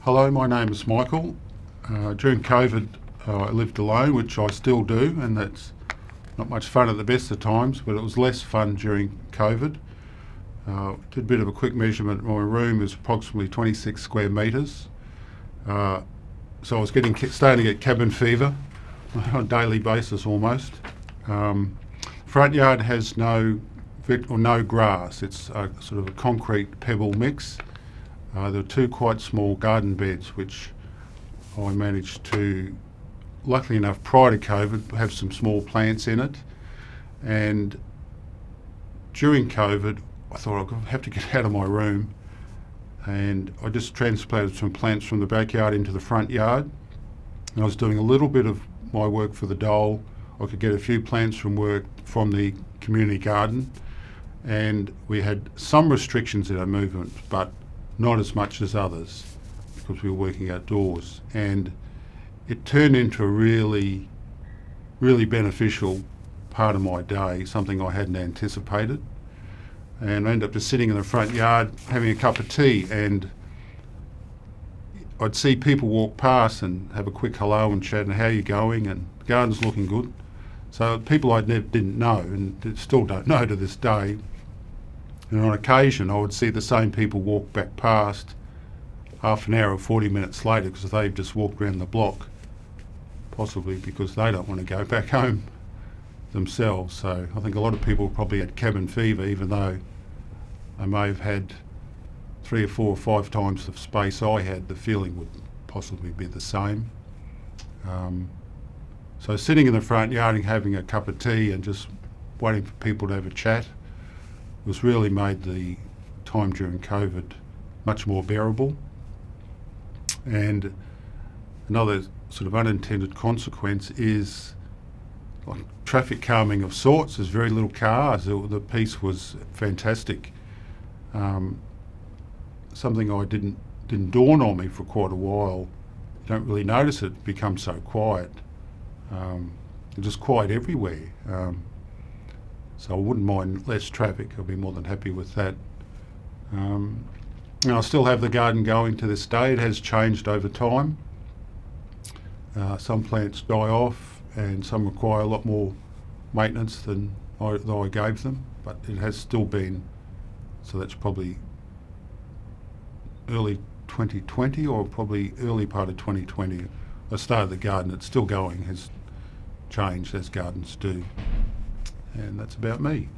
Hello, my name is Michael. During COVID, I lived alone, which I still do, and that's not much fun at the best of times, but it was less fun during COVID. Did a bit of a quick measurement. My room is approximately 26 square metres. So I was starting to get cabin fever on a daily basis almost. Front yard has no grass. It's a sort of a concrete pebble mix. There are two quite small garden beds which I managed to, luckily enough prior to COVID, have some small plants in it. And during COVID I thought I'd have to get out of my room, and I just transplanted some plants from the backyard into the front yard. And I was doing a little bit of my work for the dole. I could get a few plants from the community garden, and we had some restrictions in our movement, but not as much as others because we were working outdoors. And it turned into a really, really beneficial part of my day, something I hadn't anticipated. And I ended up just sitting in the front yard having a cup of tea, and I'd see people walk past and have a quick hello and chat and how you going, and the garden's looking good. So people I didn't know and still don't know to this day. And on occasion I would see the same people walk back past half an hour or 40 minutes later because they've just walked around the block, possibly because they don't want to go back home themselves. So I think a lot of people probably had cabin fever, even though they may have had 3 or 4 or 5 times the space I had. The feeling would possibly be the same. So sitting in the front yard and having a cup of tea and just waiting for people to have a chat was really made the time during COVID much more bearable. And another sort of unintended consequence is like traffic calming of sorts. There's very little cars. The piece was fantastic. Something I didn't dawn on me for quite a while. You don't really notice it becomes so quiet. It's just quiet everywhere. So I wouldn't mind less traffic. I'll be more than happy with that. And I still have the garden going to this day. It has changed over time. Some plants die off and some require a lot more maintenance than I gave them, but it has still been, so that's probably early 2020 or probably early part of 2020. I started the garden. It's still going, has changed as gardens do. And that's about me.